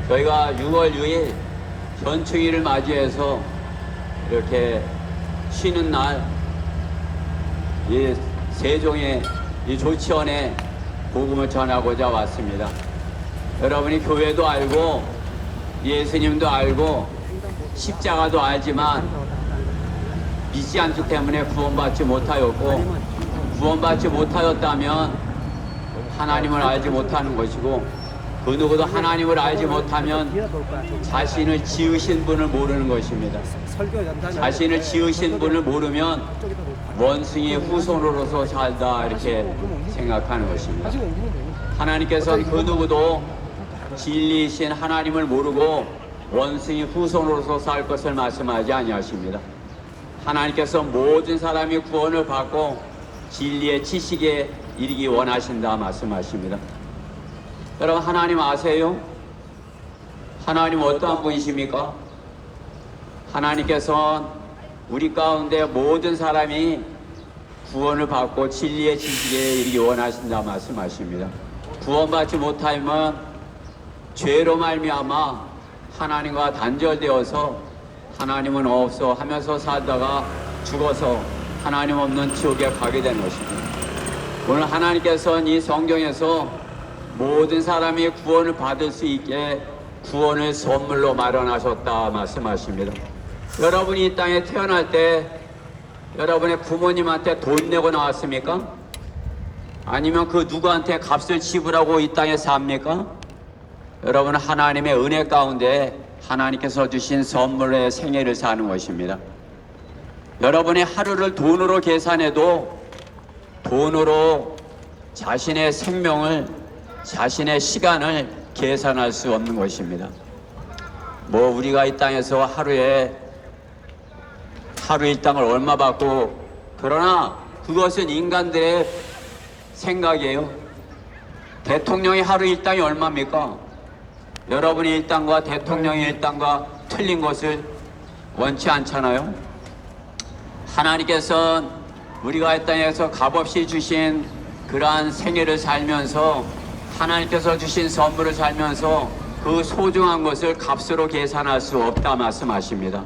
저희가 6월 6일 현충일을 맞이해서 이렇게 쉬는 날, 이 세종의 이 조치원에 복음을 전하고자 왔습니다. 여러분이 교회도 알고 예수님도 알고 십자가도 알지만 믿지 않기 때문에 구원받지 못하였고, 구원받지 못하였다면 하나님을 알지 못하는 것이고, 그 누구도 하나님을 알지 못하면 자신을 지으신 분을 모르는 것입니다. 자신을 지으신 분을 모르면 원숭이의 후손으로서 살다 이렇게 생각하는 것입니다. 하나님께서는 그 누구도 진리이신 하나님을 모르고 원숭이 후손으로서 살 것을 말씀하지 아니하십니다. 하나님께서 모든 사람이 구원을 받고 진리의 지식에 이르기 원하신다 말씀하십니다. 여러분, 하나님 아세요? 하나님 어떠한 분이십니까? 하나님께서는 우리 가운데 모든 사람이 구원을 받고 진리의 지식에 이르기 원하신다 말씀하십니다. 구원받지 못하면 죄로 말미암아 하나님과 단절되어서 하나님은 없어 하면서 살다가 죽어서 하나님 없는 지옥에 가게 되는 것입니다. 오늘 하나님께서는 이 성경에서 모든 사람이 구원을 받을 수 있게 구원을 선물로 마련하셨다 말씀하십니다. 여러분이 이 땅에 태어날 때 여러분의 부모님한테 돈 내고 나왔습니까? 아니면 그 누구한테 값을 지불하고 이 땅에 삽니까? 여러분은 하나님의 은혜 가운데 하나님께서 주신 선물의 생애를 사는 것입니다. 여러분의 하루를 돈으로 계산해도 돈으로 자신의 생명을, 자신의 시간을 계산할 수 없는 것입니다. 우리가 이 땅에서 하루 일당을 얼마 받고, 그러나 그것은 인간들의 생각이에요. 대통령의 하루 일당이 얼마입니까? 여러분의 일당과 대통령의 일당과 틀린 것을 원치 않잖아요. 하나님께서는 우리가 이 땅에서 값없이 주신 그러한 생애를 살면서, 하나님께서 주신 선물을 살면서 그 소중한 것을 값으로 계산할 수 없다 말씀하십니다.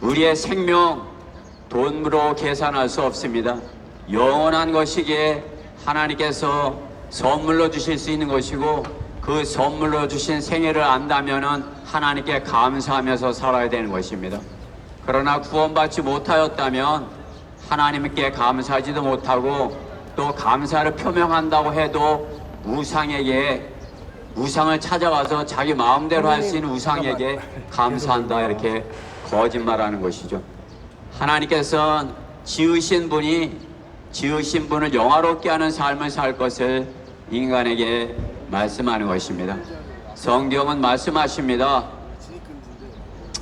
우리의 생명 돈으로 계산할 수 없습니다. 영원한 것이기에 하나님께서 선물로 주실 수 있는 것이고, 그 선물로 주신 생애를 안다면은 하나님께 감사하면서 살아야 되는 것입니다. 그러나 구원받지 못하였다면 하나님께 감사하지도 못하고, 또 감사를 표명한다고 해도 우상을 찾아가서 자기 마음대로 할 수 있는 우상에게 감사한다 이렇게 거짓말하는 것이죠. 하나님께서는 지으신 분을 영화롭게 하는 삶을 살 것을 인간에게 말씀하는 것입니다. 성경은 말씀하십니다.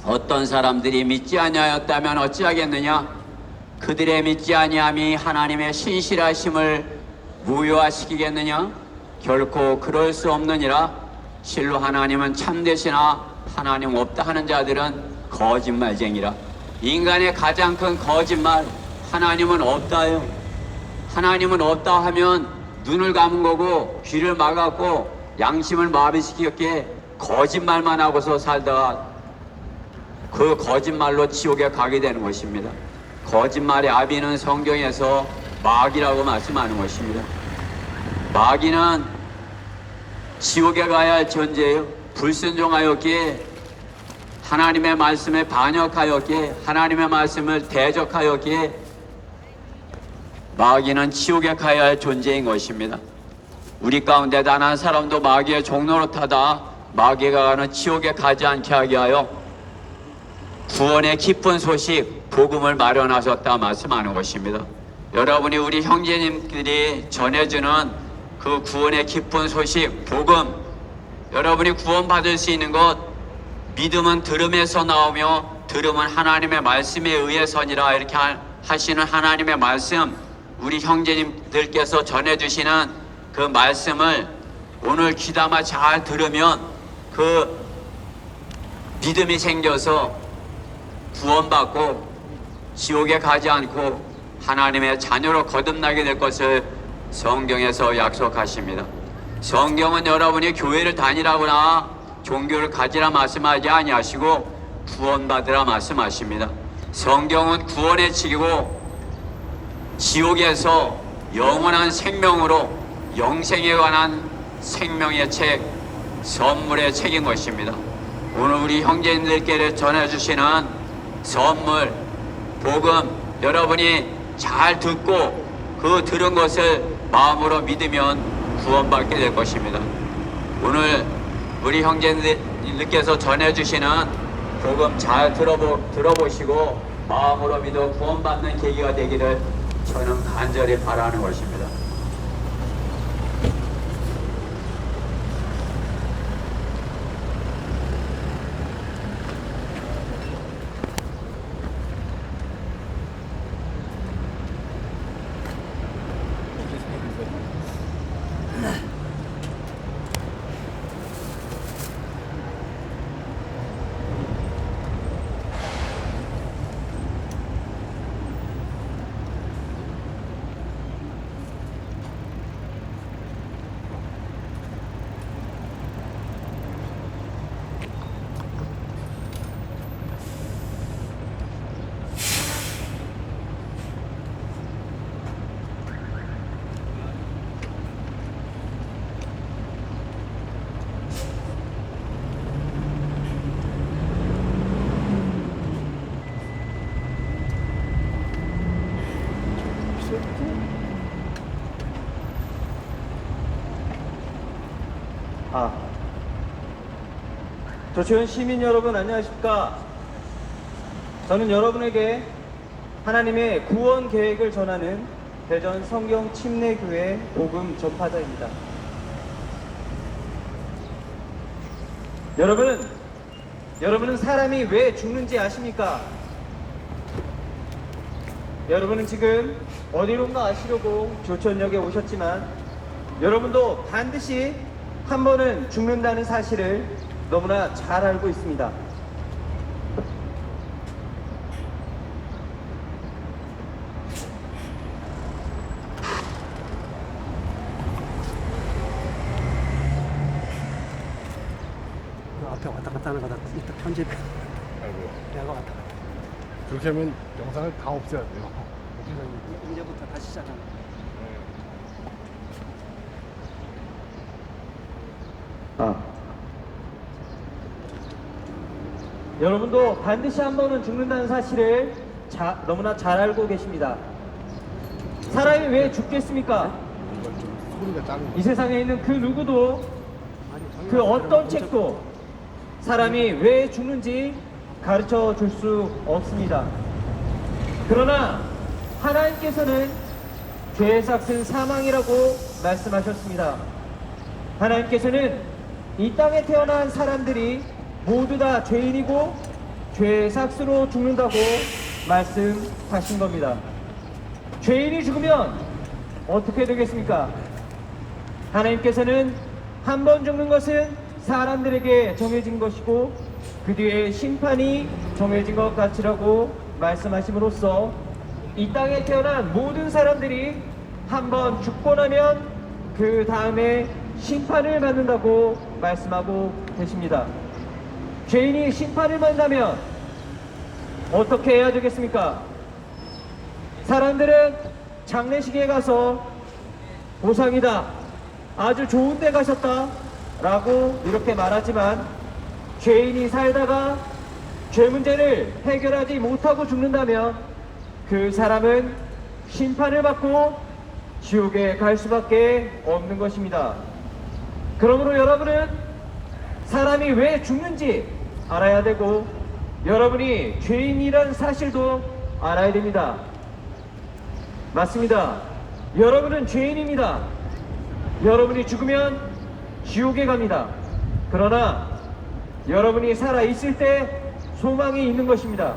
어떤 사람들이 믿지 아니하였다면 어찌하겠느냐? 그들의 믿지 아니함이 하나님의 신실하심을 무효화시키겠느냐? 결코 그럴 수 없느니라. 실로 하나님은 참되시나 하나님 없다 하는 자들은 거짓말쟁이라. 인간의 가장 큰 거짓말, 하나님은 없다요. 하나님은 없다 하면 눈을 감은 거고 귀를 막았고 양심을 마비시켰기에 거짓말만 하고서 살다가 그 거짓말로 지옥에 가게 되는 것입니다. 거짓말의 아비는 성경에서 마귀라고 말씀하는 것입니다. 마귀는 지옥에 가야 할 존재예요. 불순종하였기에, 하나님의 말씀에 반역하였기에, 하나님의 말씀을 대적하였기에 마귀는 지옥에 가야 할 존재인 것입니다. 우리 가운데 단 한 사람도 마귀의 종노릇하다 마귀가 가는 지옥에 가지 않게 하게 하여 구원의 기쁜 소식, 복음을 마련하셨다 말씀하는 것입니다. 여러분이 우리 형제님들이 전해주는 그 구원의 기쁜 소식, 복음, 여러분이 구원받을 수 있는 것, 믿음은 들음에서 나오며 들음은 하나님의 말씀에 의해서니라 이렇게 하시는 하나님의 말씀, 우리 형제님들께서 전해주시는 그 말씀을 오늘 귀담아 잘 들으면 그 믿음이 생겨서 구원받고 지옥에 가지 않고 하나님의 자녀로 거듭나게 될 것을 성경에서 약속하십니다. 성경은 여러분이 교회를 다니라거나 종교를 가지라 말씀하지 아니하시고 구원받으라 말씀하십니다. 성경은 구원의 책이고 지옥에서 영원한 생명으로 영생에 관한 생명의 책, 선물의 책인 것입니다. 오늘 우리 형제님들께 전해주시는 선물, 복음, 여러분이 잘 듣고 그 들은 것을 마음으로 믿으면 구원받게 될 것입니다. 오늘 우리 형제님들께서 전해주시는 복음 잘 들어보시고 마음으로 믿어 구원받는 계기가 되기를 저는 간절히 바라는 것입니다. 조치원 시민 여러분 안녕하십니까? 저는 여러분에게 하나님의 구원 계획을 전하는 대전 성경 침례교회 복음 전파자입니다. 여러분은 사람이 왜 죽는지 아십니까? 여러분은 지금 어디론가 아시려고 조천역에 오셨지만 여러분도 반드시 한 번은 죽는다는 사실을 너무나 잘 알고 있습니다. 앞에 왔다 갔다 하는 거다. 이따 편집. 아이고, 내가 왔다 갔다. 그렇게 하면 영상을 다 없애야 돼요. 이제부터 다시 시작하는. 여러분도 반드시 한 번은 죽는다는 사실을 너무나 잘 알고 계십니다. 사람이 왜 죽겠습니까? 이건 좀 소리가 작은 이 세상에 있는 그 누구도 그 어떤 책도 사람이 왜 죽는지 가르쳐 줄 수 없습니다. 그러나 하나님께서는 죄의 삭은 사망이라고 말씀하셨습니다. 하나님께서는 이 땅에 태어난 사람들이 모두 다 죄인이고 죄의 삭으로 죽는다고 말씀하신 겁니다. 죄인이 죽으면 어떻게 되겠습니까? 하나님께서는 한 번 죽는 것은 사람들에게 정해진 것이고 그 뒤에 심판이 정해진 것 같이라고 말씀하심으로써 이 땅에 태어난 모든 사람들이 한 번 죽고 나면 그 다음에 심판을 받는다고 말씀하고 계십니다. 죄인이 심판을 받는다면 어떻게 해야 되겠습니까? 사람들은 장례식에 가서 보상이다, 아주 좋은 데 가셨다 라고 이렇게 말하지만 죄인이 살다가 죄 문제를 해결하지 못하고 죽는다면 그 사람은 심판을 받고 지옥에 갈 수밖에 없는 것입니다. 그러므로 여러분은 사람이 왜 죽는지 알아야 되고 여러분이 죄인이라는 사실도 알아야 됩니다. 맞습니다. 여러분은 죄인입니다. 여러분이 죽으면 지옥에 갑니다. 그러나 여러분이 살아있을 때 소망이 있는 것입니다.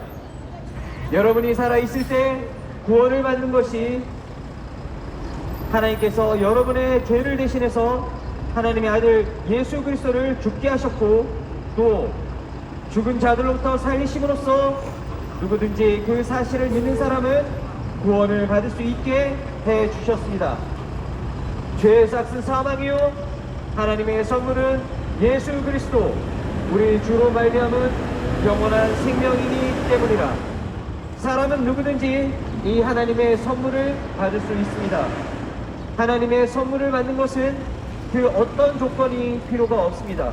여러분이 살아있을 때 구원을 받는 것이 하나님께서 여러분의 죄를 대신해서 하나님의 아들 예수 그리스도를 죽게 하셨고 또 죽은 자들로부터 살리심으로써 누구든지 그 사실을 믿는 사람은 구원을 받을 수 있게 해 주셨습니다. 죄의 삭은 사망이요 하나님의 선물은 예수 그리스도 우리 주로 말미암은 영원한 생명이기 때문이라. 사람은 누구든지 이 하나님의 선물을 받을 수 있습니다. 하나님의 선물을 받는 것은 그 어떤 조건이 필요가 없습니다.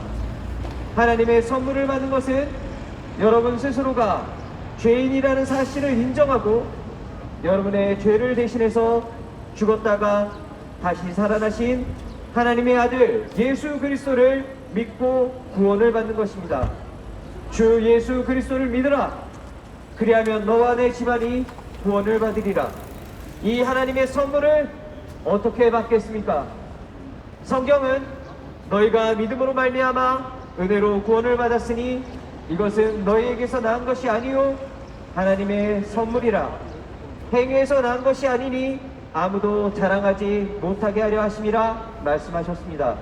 하나님의 선물을 받는 것은 여러분 스스로가 죄인이라는 사실을 인정하고 여러분의 죄를 대신해서 죽었다가 다시 살아나신 하나님의 아들 예수 그리스도를 믿고 구원을 받는 것입니다. 주 예수 그리스도를 믿으라. 그리하면 너와 내 집안이 구원을 받으리라. 이 하나님의 선물을 어떻게 받겠습니까? 성경은 너희가 믿음으로 말미암아 은혜로 구원을 받았으니 이것은 너희에게서 난 것이 아니요 하나님의 선물이라. 행위에서 난 것이 아니니 아무도 자랑하지 못하게 하려 하심이라 말씀하셨습니다.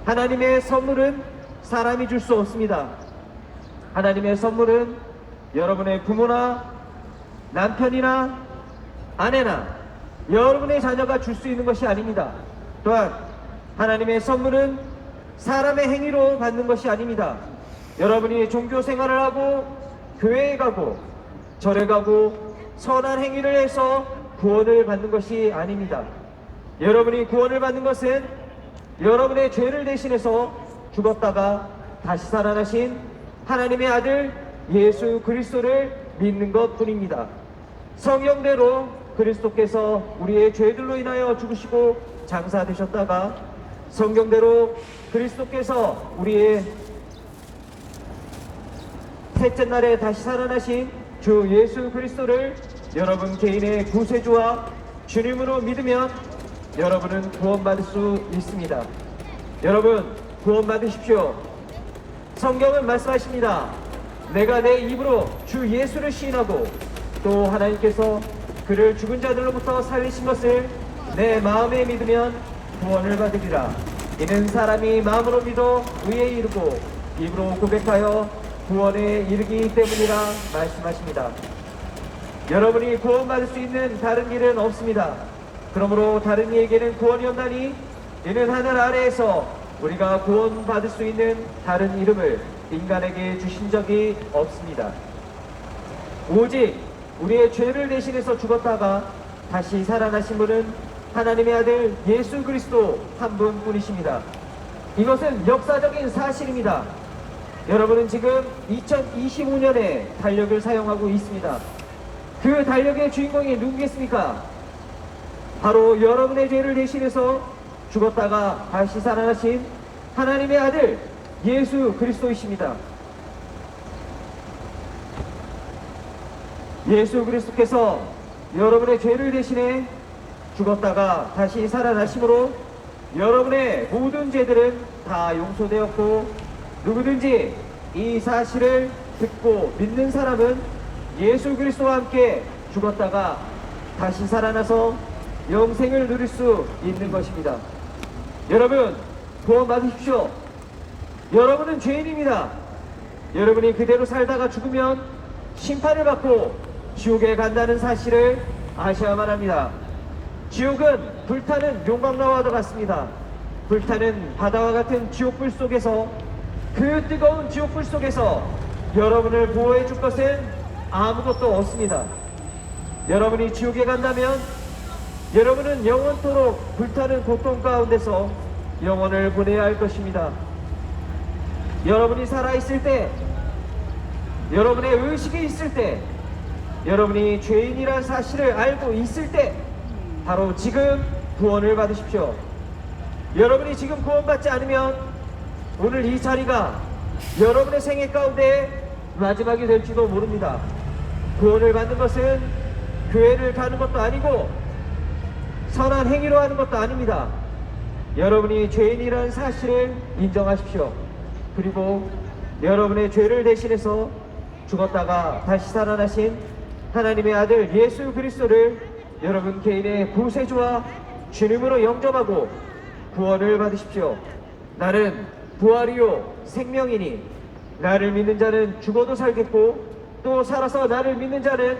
하나님의 선물은 사람이 줄 수 없습니다. 하나님의 선물은 여러분의 부모나 남편이나 아내나 여러분의 자녀가 줄 수 있는 것이 아닙니다. 또한 하나님의 선물은 사람의 행위로 받는 것이 아닙니다. 여러분이 종교 생활을 하고 교회에 가고 절에 가고 선한 행위를 해서 구원을 받는 것이 아닙니다. 여러분이 구원을 받는 것은 여러분의 죄를 대신해서 죽었다가 다시 살아나신 하나님의 아들 예수 그리스도를 믿는 것 뿐입니다. 성경대로 그리스도께서 우리의 죄들로 인하여 죽으시고 장사되셨다가 성경대로 그리스도께서 우리의 셋째 날에 다시 살아나신 주 예수 그리스도를 여러분 개인의 구세주와 주님으로 믿으면 여러분은 구원받을 수 있습니다. 여러분 구원받으십시오. 성경은 말씀하십니다. 내가 내 입으로 주 예수를 시인하고 또 하나님께서 그를 죽은 자들로부터 살리신 것을 내 마음에 믿으면 구원을 받으리라. 이는 사람이 마음으로 믿어 의에 이르고 입으로 고백하여 구원에 이르기 때문이라 말씀하십니다. 여러분이 구원받을 수 있는 다른 길은 없습니다. 그러므로 다른 이에게는 구원이 없나니 이는 하늘 아래에서 우리가 구원받을 수 있는 다른 이름을 인간에게 주신 적이 없습니다. 오직 우리의 죄를 대신해서 죽었다가 다시 살아나신 분은 하나님의 아들 예수 그리스도 한 분뿐이십니다. 이것은 역사적인 사실입니다. 여러분은 지금 2025년에 달력을 사용하고 있습니다. 그 달력의 주인공이 누구겠습니까? 바로 여러분의 죄를 대신해서 죽었다가 다시 살아나신 하나님의 아들 예수 그리스도이십니다. 예수 그리스도께서 여러분의 죄를 대신해 죽었다가 다시 살아나심으로 여러분의 모든 죄들은 다 용서되었고 누구든지 이 사실을 듣고 믿는 사람은 예수 그리스도와 함께 죽었다가 다시 살아나서 영생을 누릴 수 있는 것입니다. 여러분 구원 받으십시오. 여러분은 죄인입니다. 여러분이 그대로 살다가 죽으면 심판을 받고 지옥에 간다는 사실을 아셔야만 합니다. 지옥은 불타는 용광로와 같습니다. 불타는 바다와 같은 지옥불 속에서 그 뜨거운 지옥불 속에서 여러분을 보호해 줄 것은 아무것도 없습니다. 여러분이 지옥에 간다면 여러분은 영원토록 불타는 고통 가운데서 영원을 보내야 할 것입니다. 여러분이 살아있을 때, 여러분의 의식이 있을 때, 여러분이 죄인이라는 사실을 알고 있을 때 바로 지금 구원을 받으십시오. 여러분이 지금 구원받지 않으면 오늘 이 자리가 여러분의 생애 가운데 마지막이 될지도 모릅니다. 구원을 받는 것은 교회를 가는 것도 아니고 선한 행위로 하는 것도 아닙니다. 여러분이 죄인이라는 사실을 인정하십시오. 그리고 여러분의 죄를 대신해서 죽었다가 다시 살아나신 하나님의 아들 예수 그리스도를 여러분 개인의 구세주와 주님으로 영접하고 구원을 받으십시오. 나는 부활이요 생명이니 나를 믿는 자는 죽어도 살겠고 또 살아서 나를 믿는 자는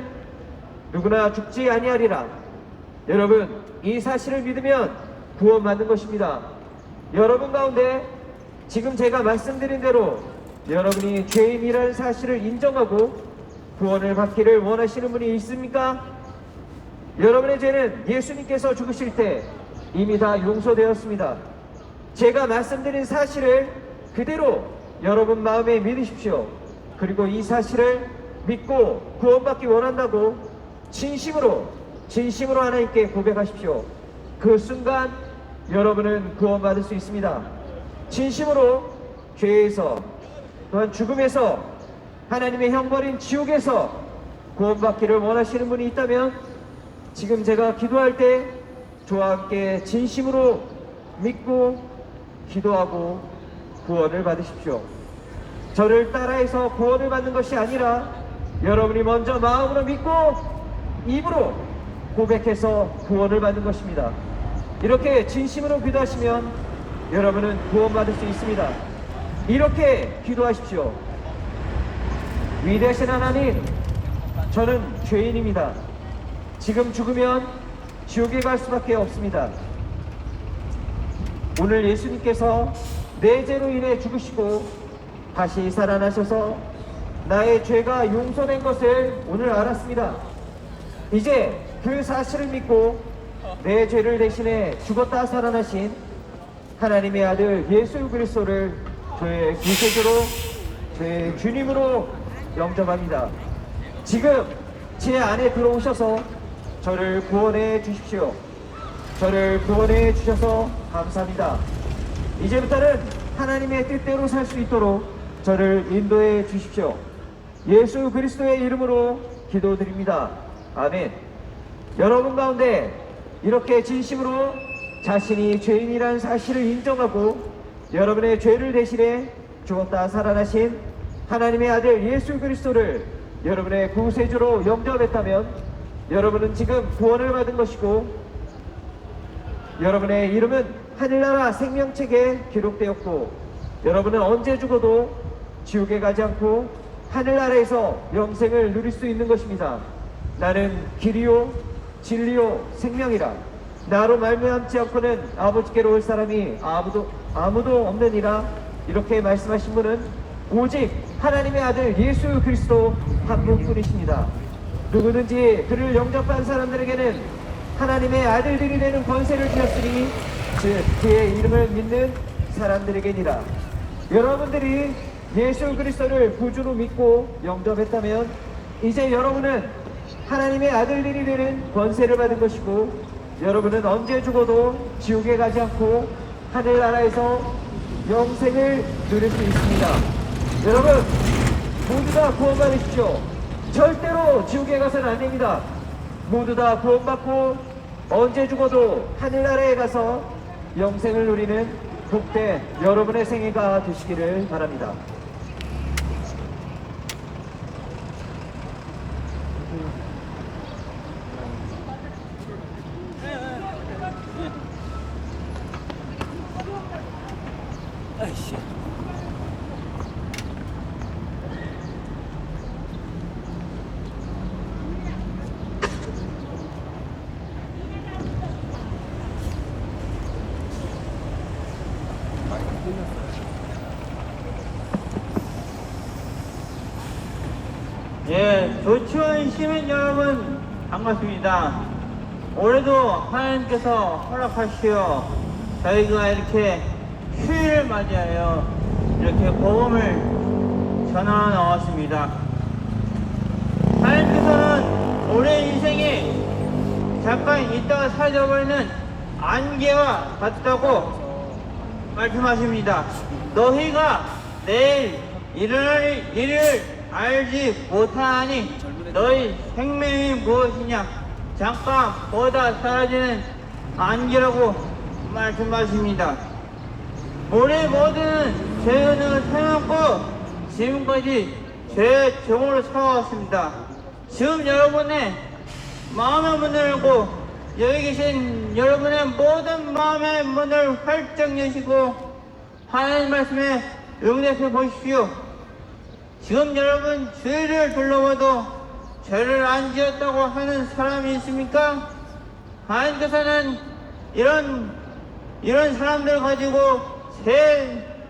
누구나 죽지 아니하리라. 여러분 이 사실을 믿으면 구원받는 것입니다. 여러분 가운데 지금 제가 말씀드린 대로 여러분이 죄인이라는 사실을 인정하고 구원을 받기를 원하시는 분이 있습니까? 여러분의 죄는 예수님께서 죽으실 때 이미 다 용서되었습니다. 제가 말씀드린 사실을 그대로 여러분 마음에 믿으십시오. 그리고 이 사실을 믿고 구원받기 원한다고 진심으로 하나님께 고백하십시오. 그 순간 여러분은 구원받을 수 있습니다. 진심으로 죄에서 또한 죽음에서 하나님의 형벌인 지옥에서 구원받기를 원하시는 분이 있다면 지금 제가 기도할 때 저와 함께 진심으로 믿고 기도하고 구원을 받으십시오. 저를 따라해서 구원을 받는 것이 아니라 여러분이 먼저 마음으로 믿고 입으로 고백해서 구원을 받는 것입니다. 이렇게 진심으로 기도하시면 여러분은 구원받을 수 있습니다. 이렇게 기도하십시오. 위대하신 하나님, 저는 죄인입니다. 지금 죽으면 지옥에 갈 수밖에 없습니다. 오늘 예수님께서 내 죄로 인해 죽으시고 다시 살아나셔서 나의 죄가 용서된 것을 오늘 알았습니다. 이제 그 사실을 믿고 내 죄를 대신해 죽었다 살아나신 하나님의 아들 예수 그리스도를 저의 구세주로 저의 주님으로 영접합니다. 지금 제 안에 들어오셔서 저를 구원해 주십시오. 저를 구원해 주셔서 감사합니다. 이제부터는 하나님의 뜻대로 살 수 있도록 저를 인도해 주십시오. 예수 그리스도의 이름으로 기도드립니다. 아멘. 여러분 가운데 이렇게 진심으로 자신이 죄인이라는 사실을 인정하고 여러분의 죄를 대신해 죽었다 살아나신 하나님의 아들 예수 그리스도를 여러분의 구세주로 영접했다면 여러분은 지금 구원을 받은 것이고 여러분의 이름은 하늘나라 생명책에 기록되었고 여러분은 언제 죽어도 지옥에 가지 않고 하늘나라에서 영생을 누릴 수 있는 것입니다. 나는 길이요 진리요 생명이라 나로 말미암지 않고는 아버지께로 올 사람이 아무도 없느니라. 이렇게 말씀하신 분은 오직 하나님의 아들 예수 그리스도 한 분뿐이십니다. 누구든지 그를 영접한 사람들에게는 하나님의 아들들이 되는 권세를 주셨으니 즉 그의 이름을 믿는 사람들에게니라. 여러분들이 예수 그리스도를 구주로 믿고 영접했다면 이제 여러분은 하나님의 아들들이 되는 권세를 받은 것이고 여러분은 언제 죽어도 지옥에 가지 않고 하늘나라에서 영생을 누릴 수 있습니다. 여러분 모두 다 구원받으십시오. 절대로 지옥에 가서는 안 됩니다. 모두 다 구원받고 언제 죽어도 하늘나라에 가서 영생을 누리는 복된 여러분의 생애가 되시기를 바랍니다. 아이씨. 예, 조치원 시민 여러분 반갑습니다. 올해도 하나님께서 허락하시어 저희가 이렇게 휴일을 맞이하여 이렇게 복음을 전하 나왔습니다. 하나님께서는 우리 인생에 잠깐 있다가 사라져버리는 안개와 같다고 말씀하십니다. 너희가 내일 일어날 일을 알지 못하니 너희 생명이 무엇이냐 잠깐 보다 사라지는 안개라고 말씀하십니다. 우리 모두는 죄를 사용하고 지금까지 죄의 종으로 살아왔습니다. 지금 여러분의 마음의 문을 열고 여기 계신 여러분의 모든 마음의 문을 활짝 여시고 하나님 말씀에 응답해 보십시오. 지금 여러분 주위를 둘러봐도 죄를 안 지었다고 하는 사람이 있습니까? 하나님께서는 이런 사람들 가지고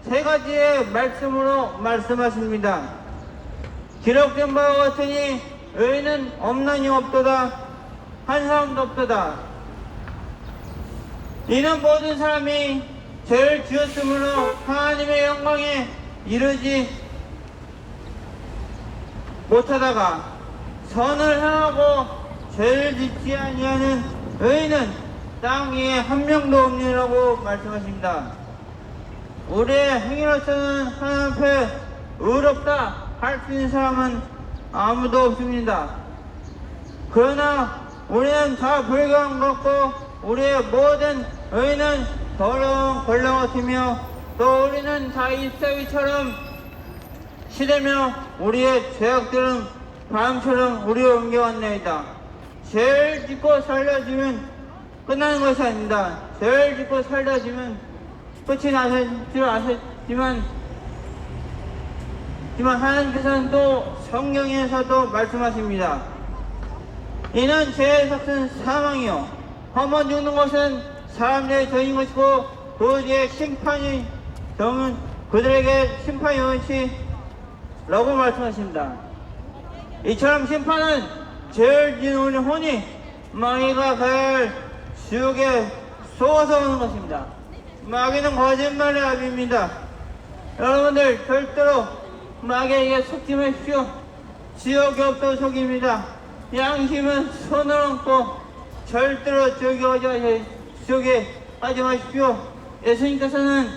세 가지의 말씀으로 말씀하십니다. 기록된 바와 같으니 의인은 없나니 없도다, 한 사람도 없도다. 이는 모든 사람이 죄를 지었으므로 하나님의 영광에 이르지 못하다가 선을 행하고 죄를 짓지 아니하는 의인은 땅 위에 한 명도 없느니라고 말씀하십니다. 우리의 행위로서는 하나님 앞에 의롭다 할 수 있는 사람은 아무도 없습니다. 그러나 우리는 다 불경한 같고 우리의 모든 의인은 더러운 걸레 같으며 또 우리는 다 잎사귀처럼 시되며 우리의 죄악들은 바람처럼 우리를 옮겨왔나이다. 죄를 짓고 살려주면 끝나는 것이 아닙니다. 죄를 짓고 살려주면 끝이 나실 줄 아셨지만 하나님께서는 또 성경에서도 말씀하십니다. 이는 죄의 삭은 사망이요 한번 죽는 것은 사람들의 죄인 것이고 그 뒤에 심판이 정은 그들에게 심판이 오는지 라고 말씀하십니다. 이처럼 심판은 죄를 지은 우리 혼이 마귀가 가야 할 지옥에 속아서 오는 것입니다. 마귀는 거짓말의 아비입니다. 여러분들 절대로 마귀에게 속지 마십시오. 지옥이 없다고 속입니다. 양심은 손을 얹고 절대로 지옥에 가지 마십시오. 예수님께서는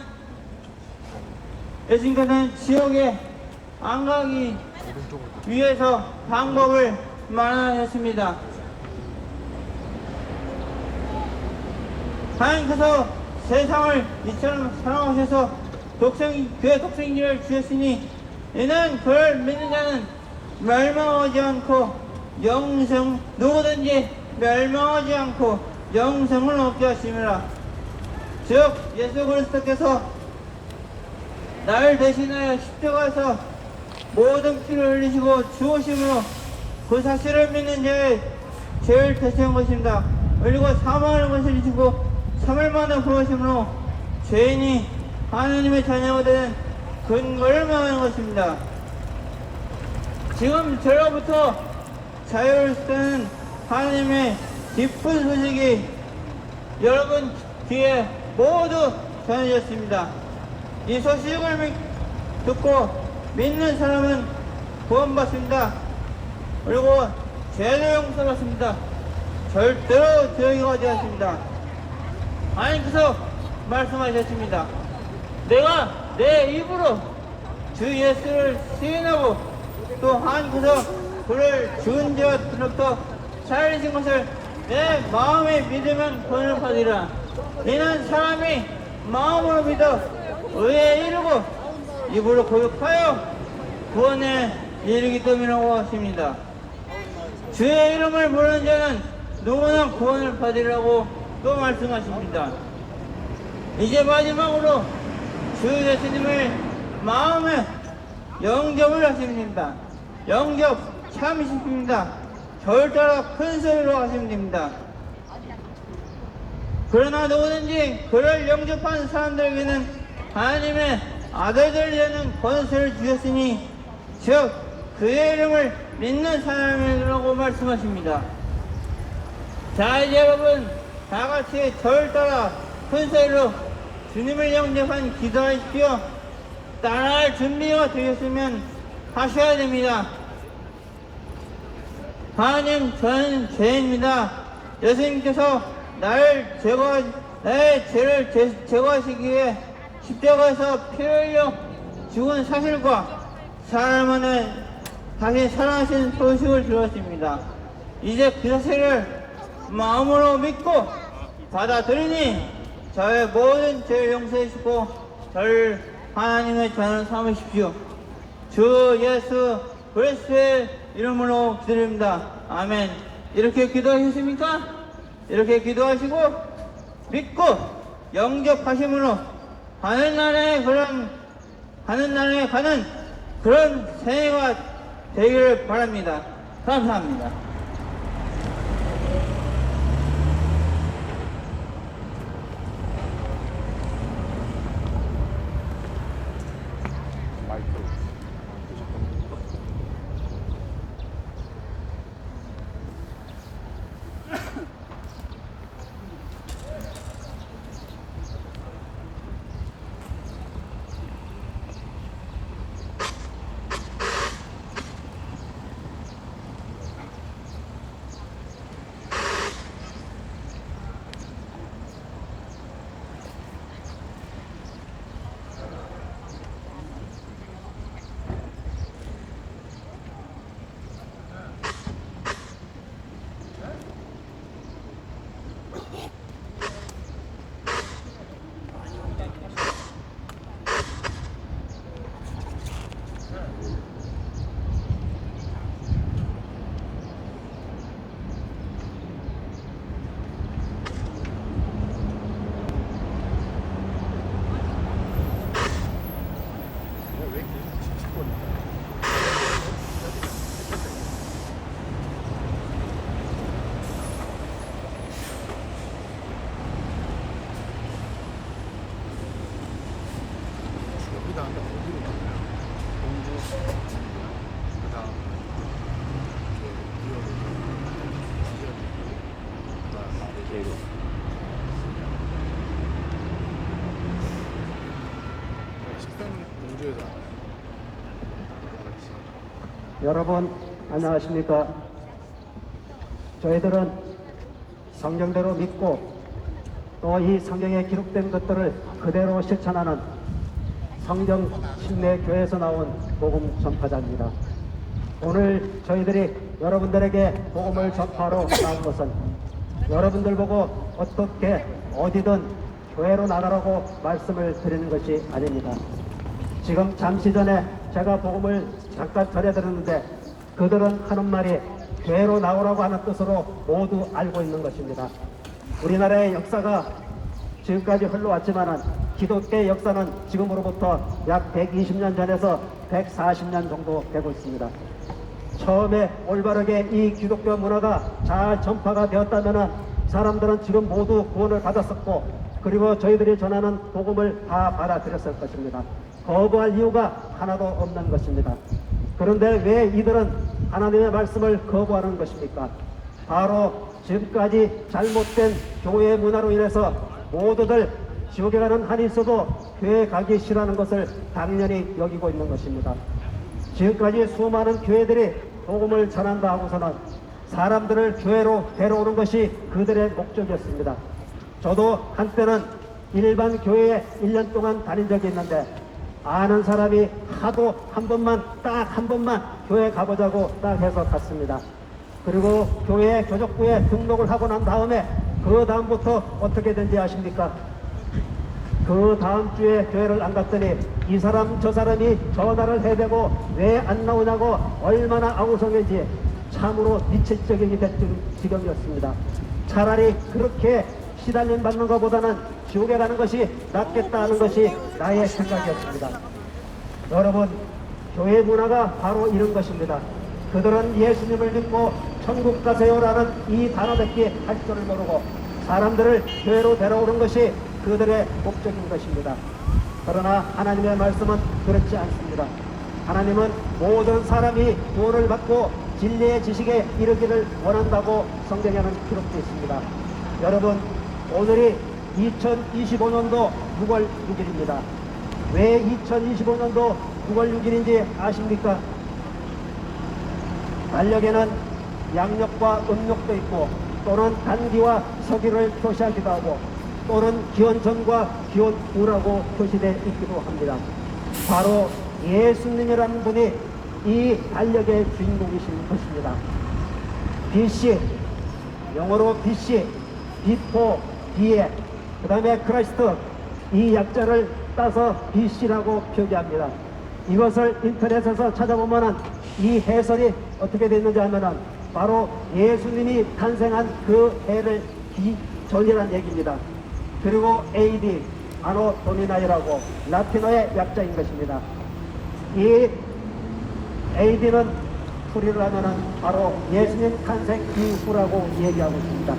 지옥에 안 가기 위해서 방법을 마련하셨습니다. 하나님께서 세상을 이처럼 사랑하셔서 그의 독생자를 주셨으니 이는 그를 믿는 자는 멸망하지 않고 누구든지 멸망하지 않고 영생을 얻게 하심이라. 즉 예수 그리스도께서 나를 대신하여 십자가에서 모든 피를 흘리시고 죽으심으로 그 사실을 믿는 자의 죄를 대체한 것입니다. 그리고 사망하는 것을 이기고 3일 만에 부르심으로 죄인이 하나님의 자녀가 되는 근거를 말하는 것입니다. 지금 저로부터 자유를 쓰는 하나님의 기쁜 소식이 여러분 귀에 모두 전해졌습니다. 이 소식을 듣고 믿는 사람은 구원받습니다. 그리고 죄도 용서받습니다. 절대로 죄에 가지 않습니다. 하나님께서 말씀하셨습니다. 내가 내 입으로 주 예수를 시인하고 또 하나님께서 그를 죽은 자와 들로부터 살리신 것을 내 마음에 믿으면 구원을 받으리라. 이는 사람이 마음으로 믿어 의에 이르고 입으로 고백하여 구원에 이르기 때문이라고 하십니다. 주의 이름을 부르는 자는 누구나 구원을 받으리라고 또 말씀하십니다. 이제 마지막으로 주 예수님을 마음에 영접을 하십니다. 영접 참으십니다. 절대로 큰 소리로 하시면 됩니다. 그러나 누구든지 그를 영접한 사람들에게는 하나님의 아들들이 되는 권세를 주셨으니 즉 그의 이름을 믿는 사람이라고 말씀하십니다. 자 이제 여러분 다같이 저를 따라 큰 소리로 주님을 영접한 기도하십시오. 따라할 준비가 되셨으면 하셔야 됩니다. 하나님 저는 죄인입니다. 예수님께서 나의 죄를 제거하시기 위해 십자가에서 피를 흘려 죽은 사실과 사흘 만에 다시 살아나신 소식을 들었습니다. 이제 그 사실을 마음으로 믿고 받아들이니 저의 모든 죄를 용서해 주시고 저를 하나님의 자녀로 삼으십시오. 주 예수 그리스도의 이름으로 기도드립니다. 아멘. 이렇게 기도하셨습니까? 이렇게 기도하시고 믿고 영접하심으로 하늘나라에 가는 그런 새해가 되기를 바랍니다. 감사합니다. 왜 이렇게 칙칙거리냐? 여기다 하면 어디로 가나요? 공주, 그 다음 식사는 공주에서 하나요? 여러분 안녕하십니까? 저희들은 성경대로 믿고 또 이 성경에 기록된 것들을 그대로 실천하는 성경 침례교회에서 나온 복음 전파자입니다. 오늘 저희들이 여러분들에게 복음을 전파하러 나온 것은 여러분들 보고 어떻게 어디든 교회로 나가라고 말씀을 드리는 것이 아닙니다. 지금 잠시 전에 제가 복음을 잠깐 전해드렸는데 그들은 하는 말이 교회로 나오라고 하는 뜻으로 모두 알고 있는 것입니다. 우리나라의 역사가 지금까지 흘러왔지만은 기독교의 역사는 지금으로부터 약 120년 전에서 140년 정도 되고 있습니다. 처음에 올바르게 이 기독교 문화가 잘 전파가 되었다면은 사람들은 지금 모두 구원을 받았었고 그리고 저희들이 전하는 복음을 다 받아들였을 것입니다. 거부할 이유가 하나도 없는 것입니다. 그런데 왜 이들은 하나님의 말씀을 거부하는 것입니까? 바로 지금까지 잘못된 교회 문화로 인해서 모두들 지옥에 가는 한이 있어도 교회 가기 싫어하는 것을 당연히 여기고 있는 것입니다. 지금까지 수많은 교회들이 복음을 전한다 하고서는 사람들을 교회로 데려오는 것이 그들의 목적이었습니다. 저도 한때는 일반 교회에 1년 동안 다닌 적이 있는데 아는 사람이 하도 딱 한 번만 교회 가보자고 딱 해서 갔습니다. 그리고 교회 교족부에 등록을 하고 난 다음에 그 다음부터 어떻게 된지 아십니까? 그 다음 주에 교회를 안 갔더니 이 사람 저 사람이 전화를 해대고 왜 안 나오냐고 얼마나 아우성인지 참으로 미칠적인 지경이었습니다. 차라리 그렇게 시달림 받는 것보다는 지옥에 가는 것이 낫겠다 하는 것이 나의 생각이었습니다. 여러분, 교회 문화가 바로 이런 것입니다. 그들은 예수님을 믿고 천국 가세요라는 이 단어밖에 할 줄을 모르고 사람들을 교회로 데려오는 것이 그들의 목적인 것입니다. 그러나 하나님의 말씀은 그렇지 않습니다. 하나님은 모든 사람이 구원을 받고 진리의 지식에 이르기를 원한다고 성경에는 기록되어 있습니다. 여러분, 오늘이 2025년도 6월 6일입니다. 왜 2025년도 6월 6일인지 아십니까? 달력에는 양력과 음력도 있고 또는 단기와 서기를 표시하기도 하고 또는 기원 전과 기원 후라고 표시되어 있기도 합니다. 바로 예수님이라는 분이 이 달력의 주인공이신 것입니다. BC, 영어로 BC, 비포, 비에, 그 다음에 크라이스트, 이 약자를 따서 BC라고 표기합니다. 이것을 인터넷에서 찾아보면은 이 해설이 어떻게 됐는지 하면은 바로 예수님이 탄생한 그 해를 비전이라는 얘기입니다. 그리고 AD, 아노 도미나이라고 라틴어의 약자인 것입니다. 이 AD는 풀이를 하면은 바로 예수님 탄생 이후라고 얘기하고 있습니다.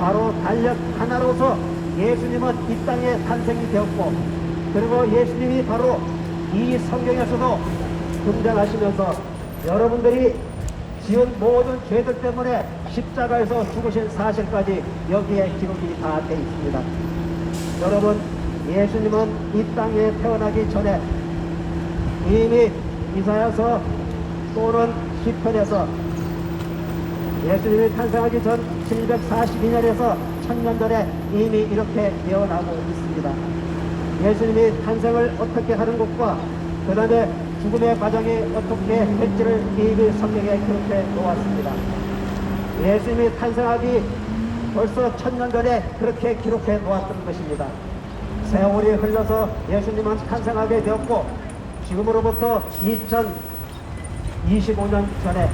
바로 달력 하나로서 예수님은 이 땅에 탄생이 되었고 그리고 예수님이 바로 이 성경에서도 등장하시면서 여러분들이 지은 모든 죄들 때문에 십자가에서 죽으신 사실까지 여기에 기록이 다 되어 있습니다. 여러분, 예수님은 이 땅에 태어나기 전에 이미 이사야서 또는 시편에서 예수님이 탄생하기 전 742년에서 1000년 전에 이미 이렇게 예언하고 있습니다. 예수님이 탄생을 어떻게 하는 것과 그 다음에 죽음의 과정이 어떻게 될지를 이미 성경에 기록해 놓았습니다. 예수님이 탄생하기 벌써 1000년 전에 그렇게 기록해 놓았던 것입니다. 세월이 흘러서 예수님은 탄생하게 되었고 지금으로부터 2025년 전에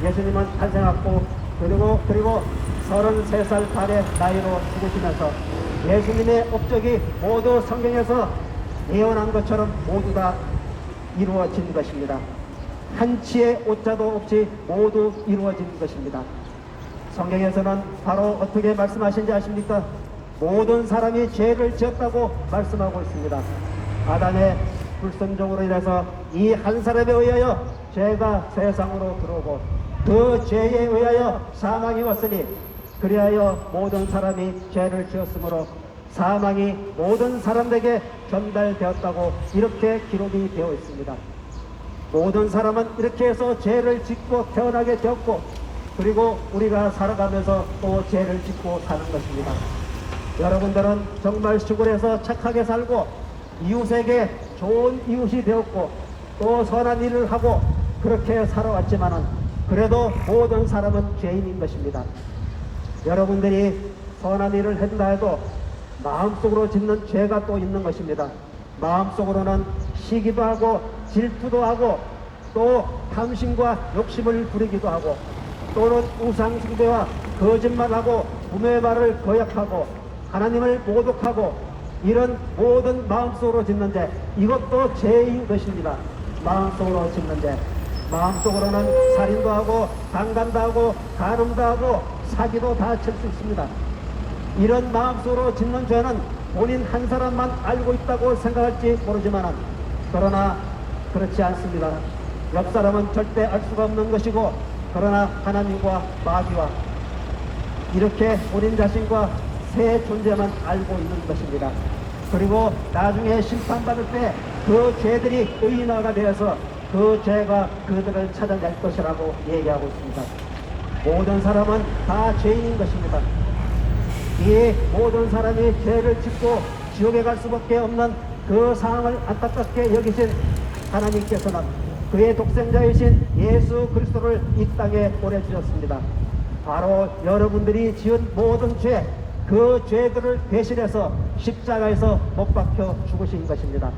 예수님은 탄생하고 그리고 33살 달의 나이로 죽으시면서 예수님의 업적이 모두 성경에서 예언한 것처럼 모두 다 이루어진 것입니다. 한치의 오자도 없이 모두 이루어진 것입니다. 성경에서는 바로 어떻게 말씀하신지 아십니까? 모든 사람이 죄를 지었다고 말씀하고 있습니다. 아담의 불순종으로 인해서 이 한 사람에 의하여 죄가 세상으로 들어오고 그 죄에 의하여 사망이 왔으니 그리하여 모든 사람이 죄를 지었으므로 사망이 모든 사람에게 전달되었다고 이렇게 기록이 되어 있습니다. 모든 사람은 이렇게 해서 죄를 짓고 태어나게 되었고 그리고 우리가 살아가면서 또 죄를 짓고 사는 것입니다. 여러분들은 정말 시골에서 착하게 살고 이웃에게 좋은 이웃이 되었고 또 선한 일을 하고 그렇게 살아왔지만은 그래도 모든 사람은 죄인인 것입니다. 여러분들이 선한 일을 한다 해도 마음속으로 짓는 죄가 또 있는 것입니다. 마음속으로는 시기도 하고 질투도 하고 또 탐심과 욕심을 부리기도 하고 또는 우상숭배와 거짓말하고 부모의 말을 거역하고 하나님을 모독하고 이런 모든 마음속으로 짓는 죄 이것도 죄인 것입니다. 마음속으로 짓는 죄 마음속으로는 살인도 하고 강간도 하고 간음도 하고 사기도 다 칠 수 있습니다. 이런 마음속으로 짓는 죄는 본인 한 사람만 알고 있다고 생각할지 모르지만 그러나 그렇지 않습니다. 옆 사람은 절대 알 수가 없는 것이고 그러나 하나님과 마귀와 이렇게 본인 자신과 새 존재만 알고 있는 것입니다. 그리고 나중에 심판받을 때 그 죄들이 의인화가 되어서 그 죄가 그들을 찾아낼 것이라고 얘기하고 있습니다. 모든 사람은 다 죄인인 것입니다. 이 모든 사람이 죄를 짓고 지옥에 갈 수밖에 없는 그 상황을 안타깝게 여기신 하나님께서는 그의 독생자이신 예수 그리스도를 이 땅에 보내주셨습니다. 바로 여러분들이 지은 모든 죄, 그 죄들을 대신해서 십자가에서 못 박혀 죽으신 것입니다.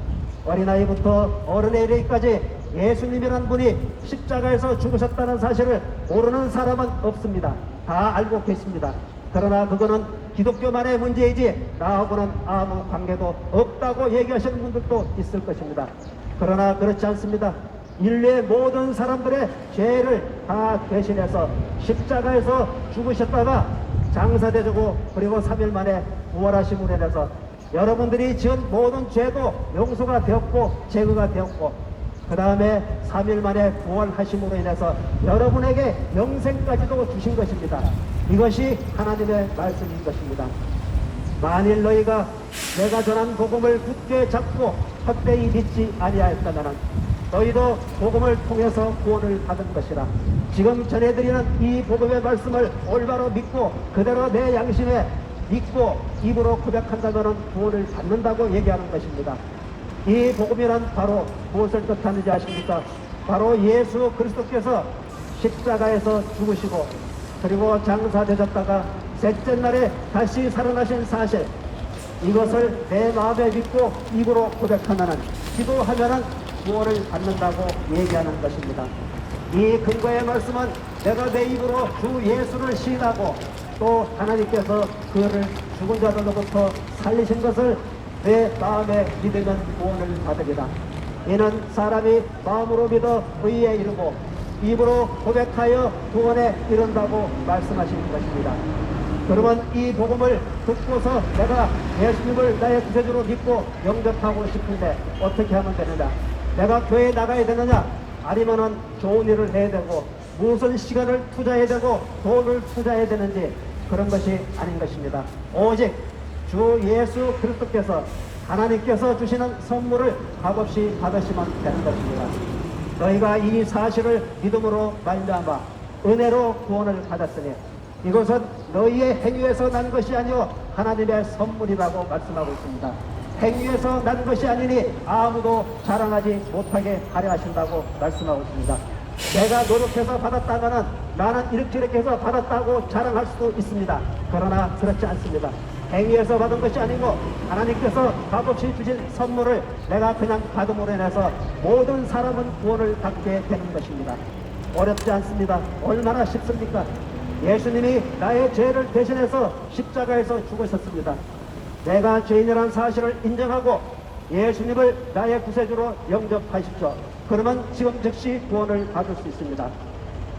어린아이부터 어른에 이르기까지 예수님이라는 분이 십자가에서 죽으셨다는 사실을 모르는 사람은 없습니다. 다 알고 계십니다. 그러나 그거는 기독교만의 문제이지 나하고는 아무 관계도 없다고 얘기하시는 분들도 있을 것입니다. 그러나 그렇지 않습니다. 인류의 모든 사람들의 죄를 다 대신해서 십자가에서 죽으셨다가 장사되고 그리고 3일 만에 부활하심으로 인해서 여러분들이 지은 모든 죄도 용서가 되었고 제거가 되었고 그 다음에 3일 만에 부활하심으로 인해서 여러분에게 영생까지도 주신 것입니다. 이것이 하나님의 말씀인 것입니다. 만일 너희가 내가 전한 복음을 굳게 잡고 헛되이 믿지 아니하였다면 너희도 복음을 통해서 구원을 받은 것이라. 지금 전해드리는 이 복음의 말씀을 올바로 믿고 그대로 내 양심에 믿고 입으로 고백한다면 구원을 받는다고 얘기하는 것입니다. 이 복음이란 바로 무엇을 뜻하는지 아십니까? 바로 예수 그리스도께서 십자가에서 죽으시고 그리고 장사되셨다가 셋째 날에 다시 살아나신 사실, 이것을 내 마음에 믿고 입으로 고백하면은 기도하면은 구원을 받는다고 얘기하는 것입니다. 이 근거의 말씀은 내가 내 입으로 주 예수를 시인하고 또 하나님께서 그를 죽은 자들로부터 살리신 것을 내 마음에 믿으면 구원을 받으리라. 이는 사람이 마음으로 믿어 의에 이르고 입으로 고백하여 구원에 이른다고 말씀하시는 것입니다. 그러면 이 복음을 듣고서 내가 예수님을 나의 구세주로 믿고 영접하고 싶은데 어떻게 하면 되느냐? 내가 교회에 나가야 되느냐? 아니면은 좋은 일을 해야 되고 무슨 시간을 투자해야 되고 돈을 투자해야 되는지 그런 것이 아닌 것입니다. 오직 주 예수 그리스도께서 하나님께서 주시는 선물을 값없이 받으시면 되는 것입니다. 너희가 이 사실을 믿음으로 말미암아 은혜로 구원을 받았으니 이것은 너희의 행위에서 난 것이 아니요 하나님의 선물이라고 말씀하고 있습니다. 행위에서 난 것이 아니니 아무도 자랑하지 못하게 하려 하신다고 말씀하고 있습니다. 내가 노력해서 받았다면 나는 이렇게 해서 받았다고 자랑할 수도 있습니다. 그러나 그렇지 않습니다. 행위에서 받은 것이 아니고 하나님께서 값없이 주신 선물을 내가 그냥 받음으로 인해서 모든 사람은 구원을 받게 되는 것입니다. 어렵지 않습니다. 얼마나 쉽습니까? 예수님이 나의 죄를 대신해서 십자가에서 죽으셨습니다. 내가 죄인이라는 사실을 인정하고 예수님을 나의 구세주로 영접하십시오. 그러면 지금 즉시 구원을 받을 수 있습니다.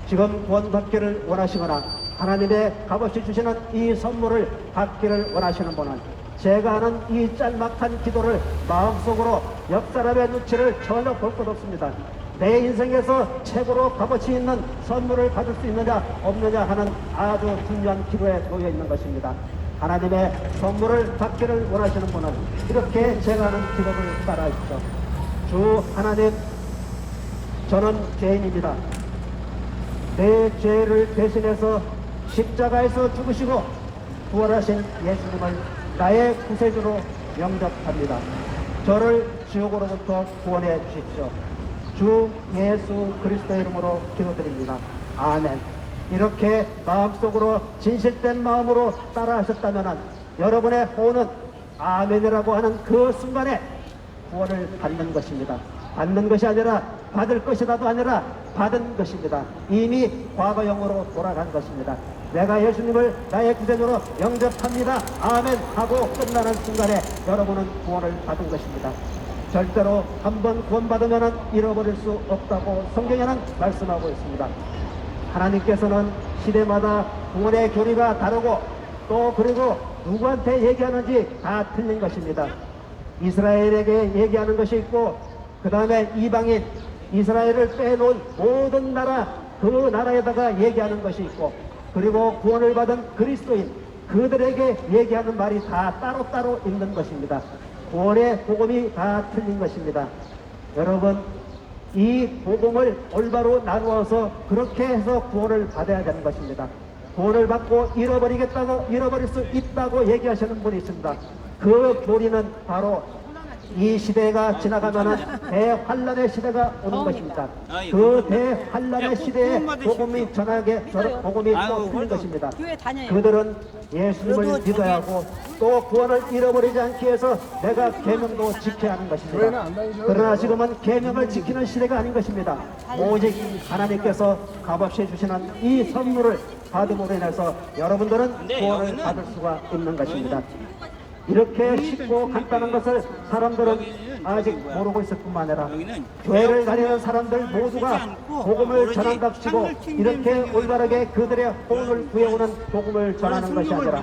지금 구원받기를 원하시거나 하나님의 값없이 주시는 이 선물을 받기를 원하시는 분은 제가 하는 이 짤막한 기도를 마음속으로 옆 사람의 눈치를 전혀 볼 것 없습니다. 내 인생에서 최고로 값어치 있는 선물을 받을 수 있느냐 없느냐 하는 아주 중요한 기로에 놓여 있는 것입니다. 하나님의 선물을 받기를 원하시는 분은 이렇게 제가 하는 기도를 따라하십시오. 주 하나님, 저는 죄인입니다. 내 죄를 대신해서 십자가에서 죽으시고 부활하신 예수님을 나의 구세주로 영접합니다. 저를 지옥으로부터 구원해 주십시오. 주 예수 그리스도의 이름으로 기도드립니다. 아멘. 이렇게 마음속으로 진실된 마음으로 따라하셨다면 여러분의 호는 아멘이라고 하는 그 순간에 구원을 받는 것입니다. 받는 것이 아니라 받을 것이라도 아니라 받은 것입니다. 이미 과거형으로 돌아간 것입니다. 내가 예수님을 나의 구세주로 영접합니다. 아멘 하고 끝나는 순간에 여러분은 구원을 받은 것입니다. 절대로 한번 구원받으면 잃어버릴 수 없다고 성경에는 말씀하고 있습니다. 하나님께서는 시대마다 구원의 교리가 다르고 또 그리고 누구한테 얘기하는지 다 틀린 것입니다. 이스라엘에게 얘기하는 것이 있고 그 다음에 이방인 이스라엘을 빼놓은 모든 나라 그 나라에다가 얘기하는 것이 있고 그리고 구원을 받은 그리스도인 그들에게 얘기하는 말이 다 따로따로 있는 것입니다. 구원의 복음이 다 틀린 것입니다. 여러분 이 복음을 올바로 나누어서 그렇게 해서 구원을 받아야 되는 것입니다. 구원을 받고 잃어버릴 수 있다고 얘기하시는 분이 있습니다. 그 교리는 바로 이 시대가 지나가면은 대환란의 시대가 오는 것입니다. 그 대환란의 시대에 복음이 복음이 또 틀린 것입니다. 그들은 예수님을 믿어야 하고 또 구원을 잃어버리지 않기 위해서 내가 계명도 지켜야 하는 것입니다. 그러나 지금은 계명을 지키는 시대가 아닌 것입니다. 오직 하나님께서 값없이 주시는 이 선물을 받음으로 인해서 여러분들은 구원을 받을 수가 있는 것입니다. 이렇게 쉽고 간단한 것을 사람들은 아직 모르고 있을 뿐만 아니라 교회를 다니는 사람들 모두가 복음을 전한답시고 이렇게 올바르게 그들의 호응을 구해오는 복음을 전하는 것이 아니라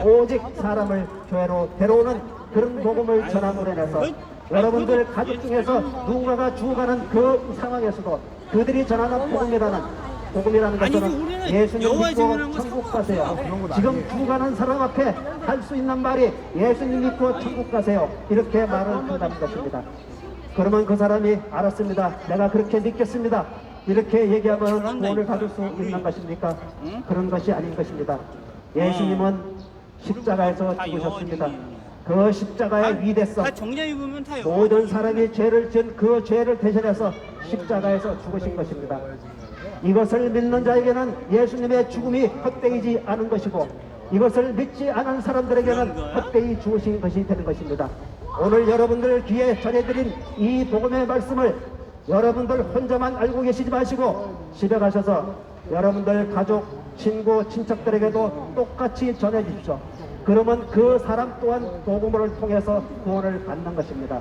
오직 사람을 교회로 데려오는 그런 복음을 전함으로 인해서 여러분들 가족 중에서 누군가가 죽어가는 그 상황에서도 그들이 전하는 복음이라는 것은 예수님 믿고 천국 가세요. 지금 죽어가는 사람 앞에 할 수 있는 말이 예수님 믿고 천국 가세요. 이렇게 말을 한다는 것입니다. 그러면 그 사람이 알았습니다. 내가 그렇게 믿겠습니다. 이렇게 얘기하면 구원을 받을 수 있는 것입니까? 그런 것이 아닌 것입니다. 예수님은 십자가에서 죽으셨습니다. 그 십자가의 위대성, 모든 사람이 죄를 지은 그 죄를 대신해서 십자가에서 죽으신 것입니다. 이것을 믿는 자에게는 예수님의 죽음이 헛되이지 않은 것이고 이것을 믿지 않은 사람들에게는 헛되이 죽으신 것이 되는 것입니다. 오늘 여러분들 귀에 전해드린 이 복음의 말씀을 여러분들 혼자만 알고 계시지 마시고 집에 가셔서 여러분들 가족, 친구, 친척들에게도 똑같이 전해주십시오. 그러면 그 사람 또한 복음을 통해서 구원을 받는 것입니다.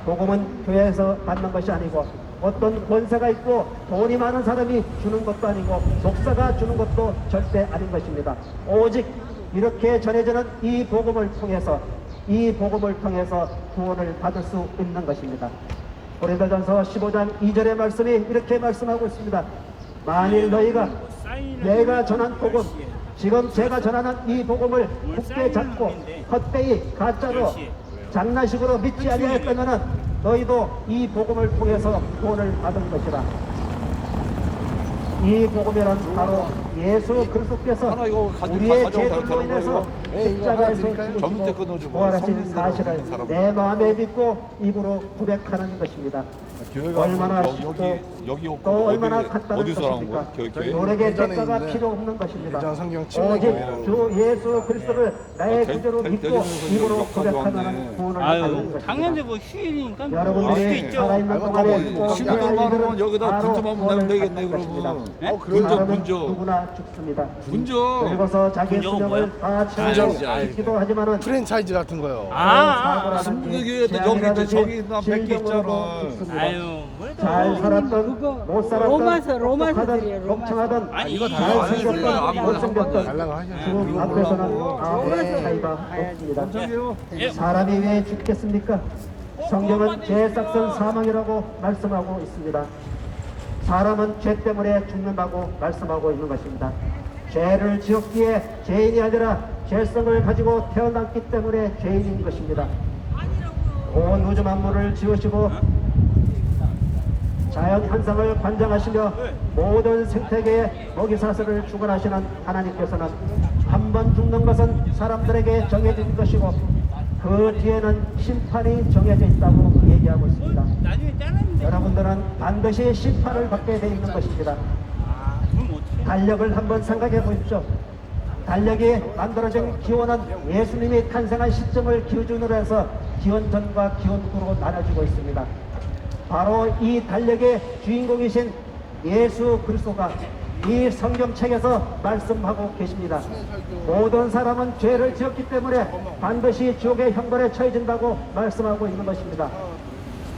복음은 교회에서 받는 것이 아니고 어떤 권세가 있고 돈이 많은 사람이 주는 것도 아니고 목사가 주는 것도 절대 아닌 것입니다. 오직 이렇게 전해지는 이 복음을 통해서 구원을 받을 수 있는 것입니다. 고린도전서 15장 2절의 말씀이 이렇게 말씀하고 있습니다. 만일 너희가 내가 전한 복음, 지금 제가 전하는 이 복음을 굳게 잡고 헛되이 가짜로 장난식으로 믿지 아니하였다면 너희도 이 복음을 통해서 구원을 받은 것이라. 이 복음이란 바로 예수 그리스도께서 우리의 죄들로 인해서 십자가에서 죽으시고 부활하신 사실을 내 마음에 믿고 입으로 고백하는 것입니다. 교회가 얼마나 여기 쉽고 여기 없고 또 얼마나 어디- 간단한 어디서 나온 것입니까? 거야? 교회? 노력의 대전에 대가가 있는데 필요 없는 것입니다. 대전 성경 오직 침례교회라고 주 예수 그리스도를 나의 대- 구주로 대- 믿고 대전에서 입으로 여기까지 고백하면 왔네. 구원을 아유, 받는 것입니다. 당연히 뭐 휴일이니까 뭐 여러분들이 할수 있죠. 살아있는 아이고, 동안에 뭐, 꼭 신고들 해야 할 많으면 일은 여기다 바로 분점하면 구원을 되겠네, 받는 그러면. 것입니다. 분점, 사람은 분점. 누구나 죽습니다. 분점. 그리고서 자기의 분점은 수명을 다 채우고 분점. 있기도 하지만은 프랜차이즈 같은 거요. 사고라든지 여기 이제 저기 나 100개 질병으로도 있잖아. 죽습니다. 아유, 뭘 잘 살았던 못 살았던 로마서들이에요, 똑똑하던 멍청하던 아니, 이거 다 잘 아니, 생겼던 아니, 못생겼던 달라고 하셔. 죽음 앞에서는 아무런 차이가 없습니다. 사람이 왜 죽겠습니까? 성경은 죄삭선 사망이라고 말씀하고 있습니다. 사람은 죄 때문에 죽는다고 말씀하고 있는 것입니다. 죄를 지었기에 죄인이 아니라 죄성을 가지고 태어났기 때문에 죄인인 것입니다. 온 우주 만물을 지으시고 자연 현상을 관장하시며 모든 생태계의 먹이사슬을 주관하시는 하나님께서는 한 번 죽는 것은 사람들에게 정해진 것이고 그 뒤에는 심판이 정해져 있다고 얘기하고 있습니다. 나중에 잘랐는데. 여러분들은 반드시 심판을 받게 돼 있는 것입니다. 그럼 어떻게? 달력을 한번 생각해 보십시오. 달력이 만들어진 기원은 예수님이 탄생한 시점을 기준으로 해서 기원 전과 기원 후로 나눠지고 있습니다. 바로 이 달력의 주인공이신 예수 그리스도가 이 성경책에서 말씀하고 계십니다. 모든 사람은 죄를 지었기 때문에 반드시 지옥의 형벌에 처해진다고 말씀하고 있는 것입니다.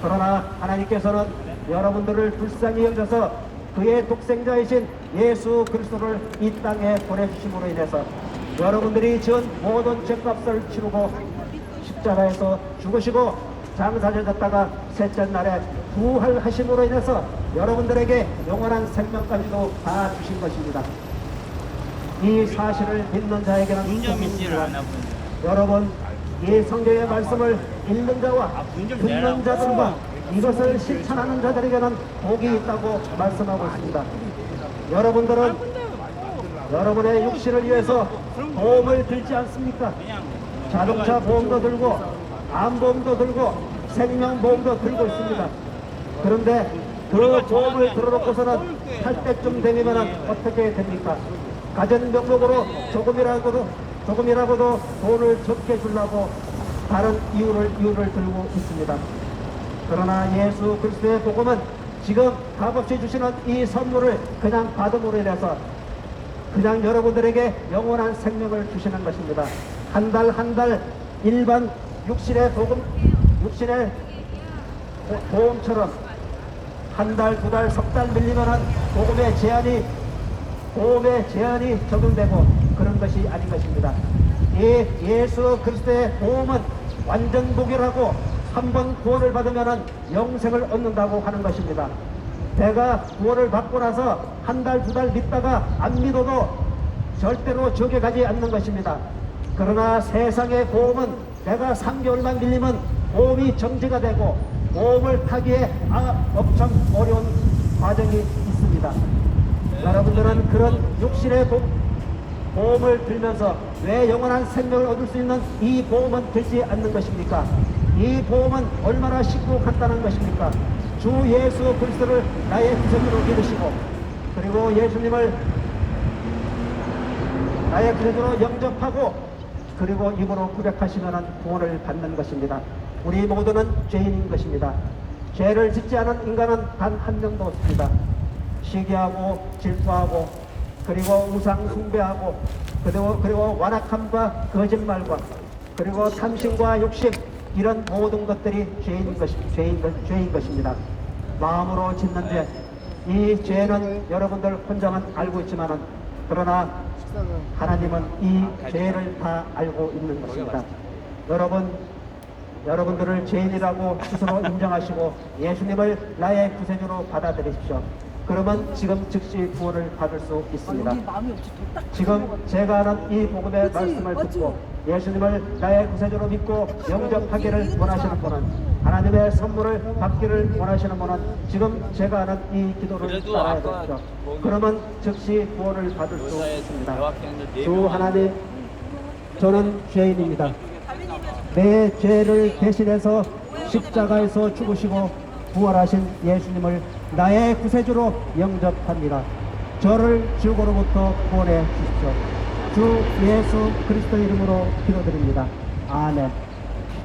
그러나 하나님께서는 여러분들을 불쌍히 여겨서 그의 독생자이신 예수 그리스도를 이 땅에 보내주심으로 인해서 여러분들이 지은 모든 죄값을 치르고 십자가에서 죽으시고 장사되셨다가 셋째 날에 부활하심으로 인해서 여러분들에게 영원한 생명까지도 다 주신 것입니다. 이 사실을 믿는 자에게는 분점인지를 복이 안 있습니다. 하고. 여러분, 이 성경의 말씀을 읽는 자와 분점 듣는 내라고. 자들과 이것을 실천하는 자들에게는 복이 있다고 말씀하고 있습니다. 여러분들은 여러분의 육신을 위해서 보험을 들지 않습니까? 자동차 보험도 들고 암보험도 들고 생명보험도 들고 있습니다. 그런데 그 보험을 들어놓고서는 할 때쯤 되면 어떻게 됩니까? 가전 명목으로 조금이라고도 돈을 적게 주려고 다른 이유를 들고 있습니다. 그러나 예수 그리스도의 복음은 지금 값없이 주시는 이 선물을 그냥 받음으로 인해서 그냥 여러분들에게 영원한 생명을 주시는 것입니다. 한 달 일반 육신의 보험처럼 한 달, 두 달, 석 달 밀리면은 보험의 제한이 적용되고 그런 것이 아닌 것입니다. 이 예수 그리스도의 보험은 완전 복이라고 한 번 구원을 받으면은 영생을 얻는다고 하는 것입니다. 내가 구원을 받고 나서 한 달, 두 달 믿다가 안 믿어도 절대로 지옥에 가지 않는 것입니다. 그러나 세상의 보험은 내가 3개월만 밀리면 보험이 정지가 되고 보험을 타기에 엄청 어려운 과정이 있습니다. 여러분들은 그런 육신의 보험을 들면서 왜 영원한 생명을 얻을 수 있는 이 보험은 들지 않는 것입니까? 이 보험은 얼마나 쉽고 간단한 것입니까? 주 예수 그리스도를 나의 구세주로 믿으시고 그리고 예수님을 나의 구세주로 영접하고 그리고 입으로 고백하시면 구원을 받는 것입니다. 우리 모두는 죄인인 것입니다. 죄를 짓지 않은 인간은 단 한 명도 없습니다. 시기하고 질투하고 그리고 우상 숭배하고 그리고 완악함과 거짓말과 그리고 탐심과 욕심 이런 모든 것들이 죄인 것입니다. 마음으로 짓는 죄, 이 죄는 여러분들 혼자만 알고 있지만은 그러나 하나님은 이 죄를 다 알고 있는 것입니다. 여러분들을 죄인이라고 스스로 인정하시고 예수님을 나의 구세주로 받아들이십시오. 그러면 지금 즉시 구원을 받을 수 있습니다. 지금 제가 하는 이 복음의 말씀을 듣고 예수님을 나의 구세주로 믿고 영접하기를 원하시는 분은 하나님의 선물을 받기를 원하시는 분은 지금 제가 하는 이 기도를 따라야 되죠. 그러면 즉시 구원을 받을 수 있습니다. 주 하나님, 저는 죄인입니다. 내 죄를 대신해서 십자가에서 죽으시고 부활하신 예수님을 나의 구세주로 영접합니다. 저를 죽음으로부터 구원해 주십시오. 주 예수 그리스도 이름으로 기도드립니다. 아멘.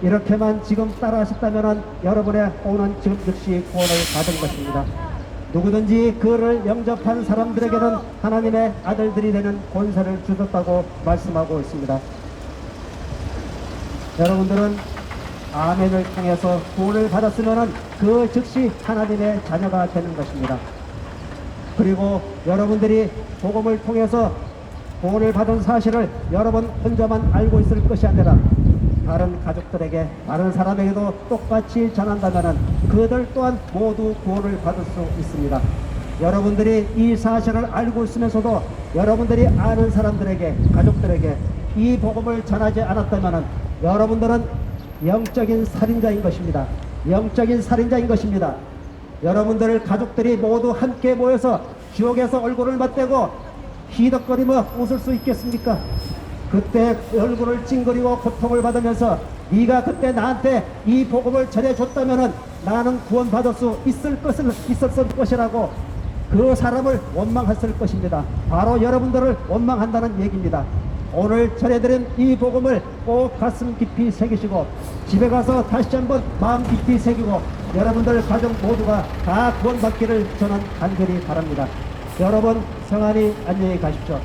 이렇게만 지금 따라하셨다면 여러분의 오는 지금 즉시 구원을 받은 것입니다. 누구든지 그를 영접한 사람들에게는 하나님의 아들들이 되는 권세를 주셨다고 말씀하고 있습니다. 여러분들은 아멘을 통해서 구원을 받았으면 그 즉시 하나님의 자녀가 되는 것입니다. 그리고 여러분들이 복음을 통해서 구원을 받은 사실을 여러분 혼자만 알고 있을 것이 아니라 다른 가족들에게, 다른 사람에게도 똑같이 전한다면 그들 또한 모두 구원을 받을 수 있습니다. 여러분들이 이 사실을 알고 있으면서도 여러분들이 아는 사람들에게, 가족들에게 이 복음을 전하지 않았다면 여러분들은 영적인 살인자인 것입니다. 영적인 살인자인 것입니다. 여러분들 가족들이 모두 함께 모여서 지옥에서 얼굴을 맞대고 희덕거리며 웃을 수 있겠습니까? 그때 얼굴을 찡그리고 고통을 받으면서 네가 그때 나한테 이 복음을 전해줬다면 나는 구원받을 수 있었을 것이라고 그 사람을 원망했을 것입니다. 바로 여러분들을 원망한다는 얘기입니다. 오늘 전해드린 이 복음을 꼭 가슴 깊이 새기시고 집에 가서 다시 한번 마음 깊이 새기고 여러분들 가족 모두가 다 구원받기를 저는 간절히 바랍니다. 여러분 성안이 안녕히 가십시오.